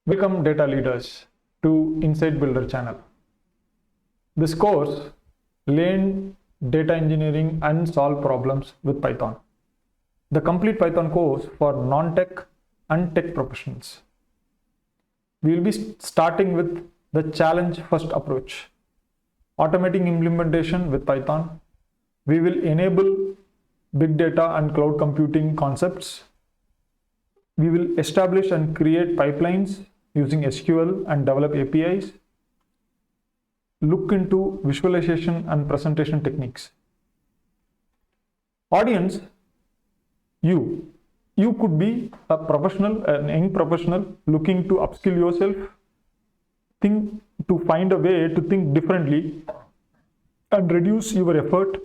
Welcome data leaders to Insight Builder channel. This course learn data engineering and solve problems with Python. The complete Python course for non-tech and tech professionals. We will be starting with the challenge first approach. Automating implementation with Python. We will enable big data and cloud computing concepts. We will establish and create pipelines using SQL and develop APIs. Look into visualization and presentation techniques. Audience, you could be a professional, an young professional looking to upskill yourself, to find a way to think differently and reduce your effort.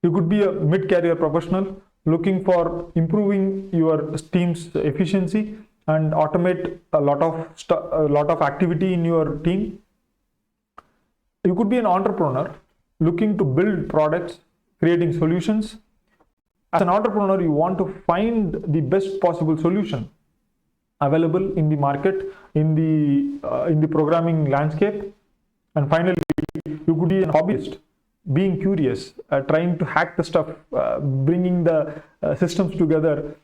You could be a mid-career professional looking for improving your team's efficiency and automate a lot of activity in your team. You could be an entrepreneur looking to build products, creating solutions. As an entrepreneur, you want to find the best possible solution available in the market, in the programming landscape. And finally, you could be a hobbyist, being curious, trying to hack the stuff, bringing the systems together.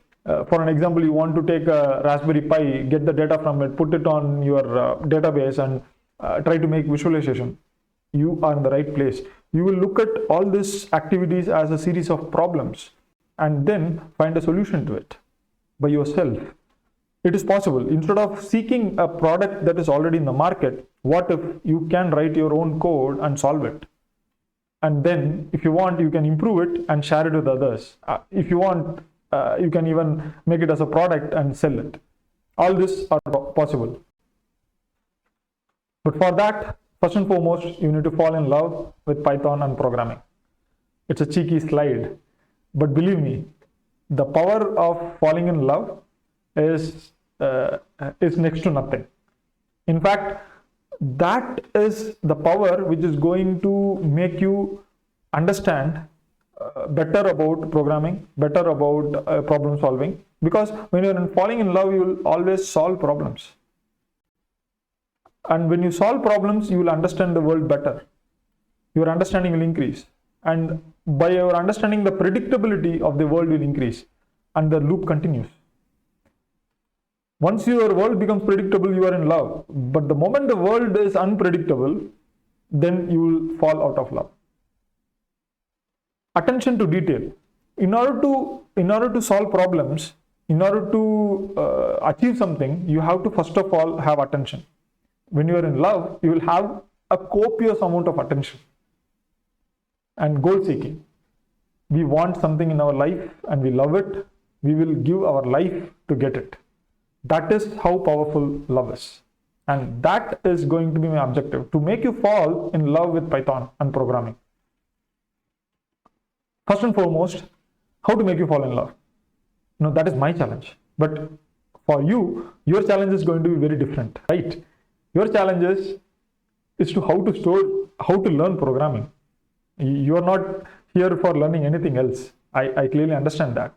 For an example, you want to take a Raspberry Pi, get the data from it, put it on your database and try to make visualization. You are in the right place. You will look at all these activities as a series of problems and then find a solution to it by yourself. It is possible. Instead of seeking a product that is already in the market, what if you can write your own code and solve it? And then if you want, you can improve it and share it with others. If you want, you can even make it as a product and sell it. All this are possible. But for that, first and foremost, you need to fall in love with Python and programming. It's a cheeky slide, but believe me, the power of falling in love is next to nothing. In fact, that is the power which is going to make you understand better about programming, better about problem solving, because when you're falling in love, you will always solve problems. And when you solve problems, you will understand the world better. Your understanding will increase. And by your understanding, the predictability of the world will increase. And the loop continues. Once your world becomes predictable, you are in love. But the moment the world is unpredictable, then you will fall out of love. Attention to detail. In order to solve problems, in order to achieve something, you have to first of all have attention. When you are in love, you will have a copious amount of attention. And goal seeking. We want something in our life and we love it. We will give our life to get it. That is how powerful love is. And that is going to be my objective, to make you fall in love with Python and programming. First and foremost, how to make you fall in love? No, that is my challenge. But for you, your challenge is going to be very different, right? Your challenge is to how to learn programming. You are not here for learning anything else. I clearly understand that.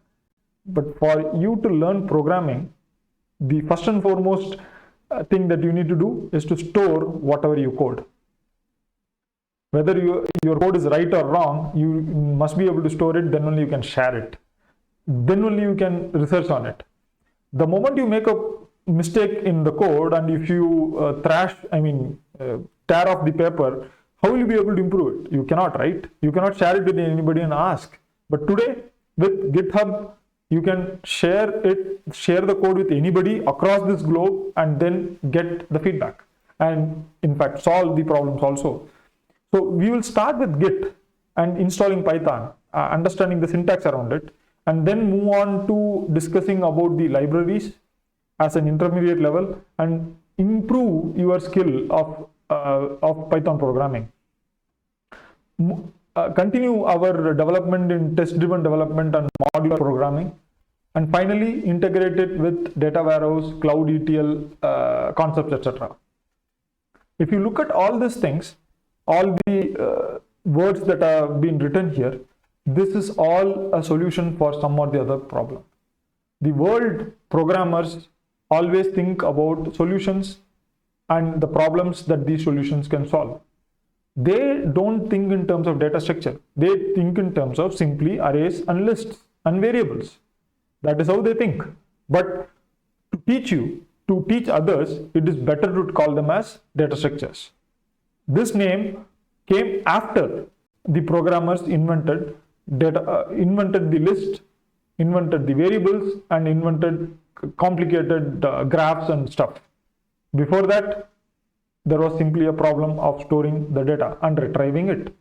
But for you to learn programming, the first and foremost thing that you need to do is to store whatever you code. Whether your code is right or wrong, you must be able to store it, then only you can share it. Then only you can research on it. The moment you make a mistake in the code and if you tear off the paper, how will you be able to improve it? You cannot, right? You cannot share it with anybody and ask. But today, with GitHub, you can share the code with anybody across this globe and then get the feedback. And in fact, solve the problems also. So we will start with Git and installing Python, understanding the syntax around it, and then move on to discussing about the libraries as an intermediate level and improve your skill of Python programming. Continue our development in test-driven development and modular programming, and finally integrate it with data warehouse, cloud ETL concepts, etc. If you look at all these things, all the words that have been written here, this is all a solution for some or the other problem. The world programmers always think about solutions and the problems that these solutions can solve. They don't think in terms of data structure. They think in terms of simply arrays and lists and variables. That is how they think. But to teach others, it is better to call them as data structures. This name came after the programmers invented the list, invented the variables, and invented complicated graphs and stuff. Before that, there was simply a problem of storing the data and retrieving it.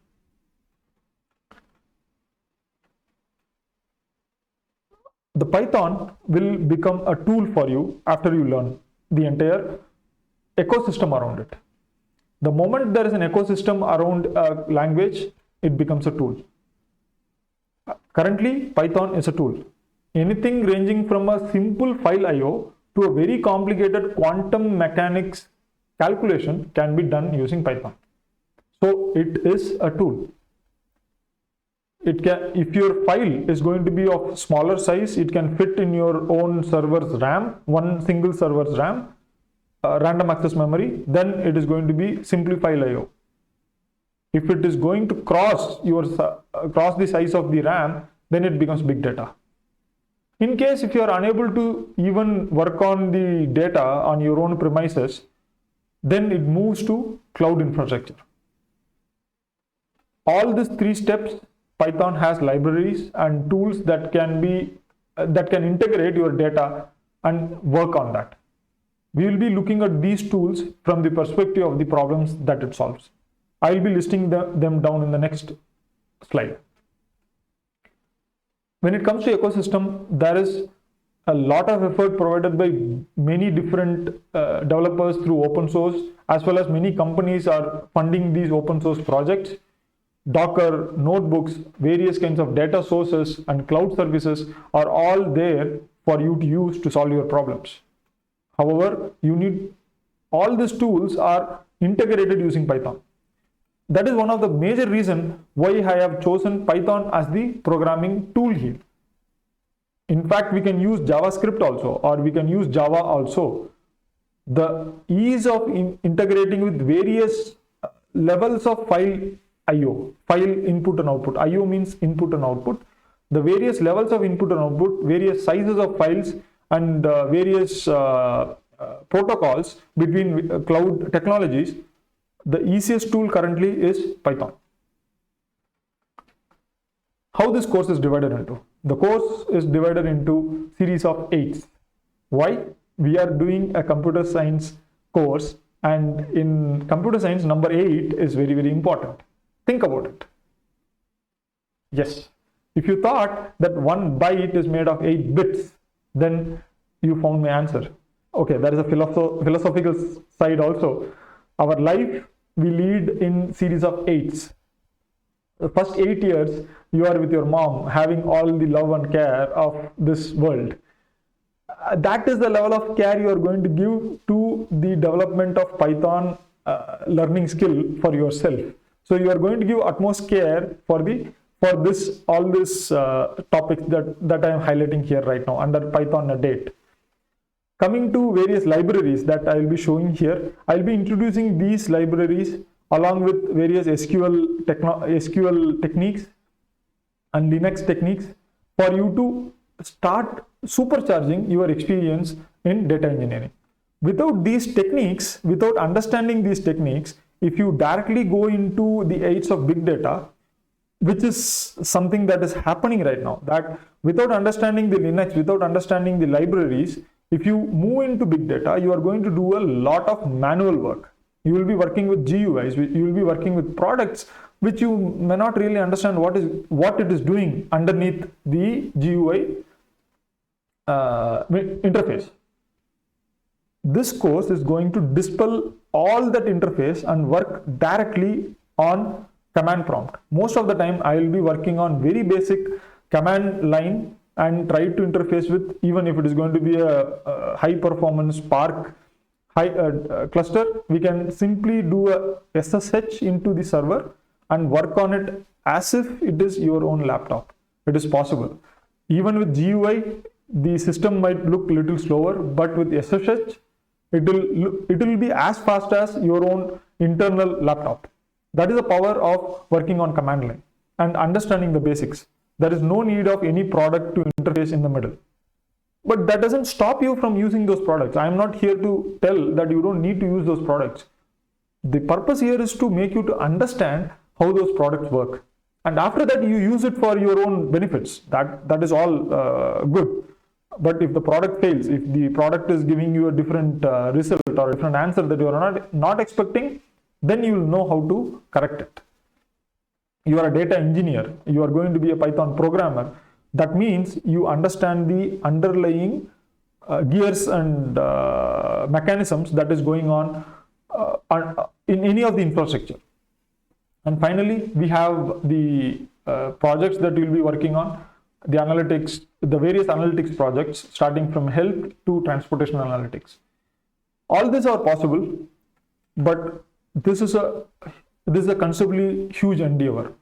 The Python will become a tool for you after you learn the entire ecosystem around it. The moment there is an ecosystem around a language, it becomes a tool. Currently, Python is a tool. Anything ranging from a simple file IO to a very complicated quantum mechanics calculation can be done using Python. So it is a tool. It can, if your file is going to be of smaller size, it can fit in your own server's RAM, one single server's RAM, random access memory, then it is going to be simply file IO. If it is going to cross the size of the RAM, then it becomes big data. In case if you are unable to even work on the data on your own premises, then it moves to cloud infrastructure. All these three steps, Python has libraries and tools that can integrate your data and work on that. We will be looking at these tools from the perspective of the problems that it solves. I will be listing them down in the next slide. When it comes to ecosystem, there is a lot of effort provided by many different developers through open source, as well as many companies are funding these open source projects. Docker, notebooks, various kinds of data sources and cloud services are all there for you to use to solve your problems. However, all these tools are integrated using Python. That is one of the major reasons why I have chosen Python as the programming tool here. In fact, we can use JavaScript also, or we can use Java also. The ease of integrating with various levels of file IO, file input and output. IO means input and output. The various levels of input and output, various sizes of files, and various protocols between cloud technologies, the easiest tool currently is Python. How this course is divided into? The course is divided into series of 8. Why? We are doing a computer science course, and in computer science, number 8 is very, very important. Think about it. Yes. If you thought that 1 byte is made of 8 bits, then you found my answer. Okay, there is a philosophical side also. Our life we lead in series of 8s. The first 8 years, you are with your mom, having all the love and care of this world. That is the level of care you are going to give to the development of Python learning skill for yourself. So you are going to give utmost care for all these topics that I am highlighting here right now under Python date. Coming to various libraries that I will be showing here, I will be introducing these libraries along with various SQL techniques and Linux techniques for you to start supercharging your experience in data engineering. Without these techniques, without understanding these techniques, if you directly go into the age of big data, which is something that is happening right now, that without understanding the Linux, without understanding the libraries, if you move into big data, you are going to do a lot of manual work. You will be working with GUIs, you will be working with products which you may not really understand what it is doing underneath the GUI interface. This course is going to dispel all that interface and work directly on command prompt. Most of the time I will be working on very basic command line and try to interface with, even if it is going to be a high performance Spark cluster, we can simply do a SSH into the server and work on it as if it is your own laptop. It is possible. Even with GUI, the system might look a little slower, but with SSH, it will be as fast as your own internal laptop. That is the power of working on command line and understanding the basics. There is no need of any product to interface in the middle. But that doesn't stop you from using those products. I am not here to tell that you don't need to use those products. The purpose here is to make you to understand how those products work. And after that, you use it for your own benefits. That is all good. But if the product fails, if the product is giving you a different result or a different answer that you are not expecting, then you will know how to correct it. You are a data engineer. You are going to be a Python programmer. That means you understand the underlying gears and mechanisms that is going on in any of the infrastructure. And finally, we have the projects that we will be working on, the analytics, the various analytics projects, starting from health to transportation analytics. All these are possible, but this is a considerably huge endeavor.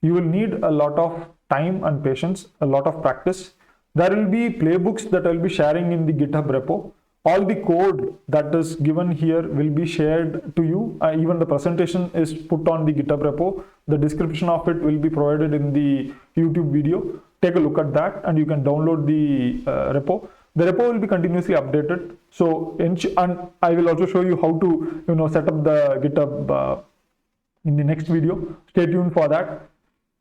You will need a lot of time and patience, a lot of practice. There will be playbooks that I will be sharing in the GitHub repo. All the code that is given here will be shared to you. Even the presentation is put on the GitHub repo. The description of it will be provided in the YouTube video. Take a look at that and you can download the repo. The repo will be continuously updated. So, and I will also show you how to set up the GitHub in the next video. Stay tuned for that.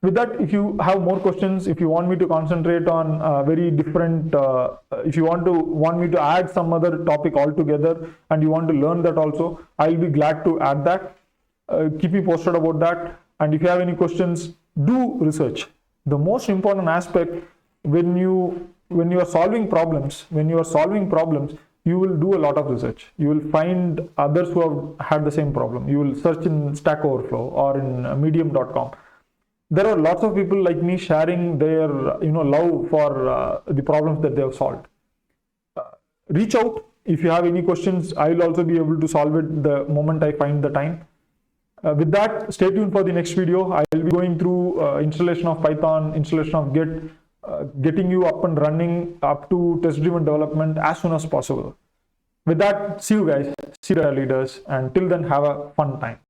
With that, if you have more questions, if you want me to concentrate on very different, if you want me to add some other topic altogether and you want to learn that also, I'll be glad to add that. Keep me posted about that. And if you have any questions, do research. The most important aspect when you are solving problems, you will do a lot of research. You will find others who have had the same problem. You will search in Stack Overflow or in medium.com. There are lots of people like me sharing their love for the problems that they have solved. Reach out if you have any questions. I will also be able to solve it the moment I find the time. With that, stay tuned for the next video. I will be going through installation of Python, installation of Git, getting you up and running up to test-driven development as soon as possible. With that, see you guys, see the leaders, and till then, have a fun time.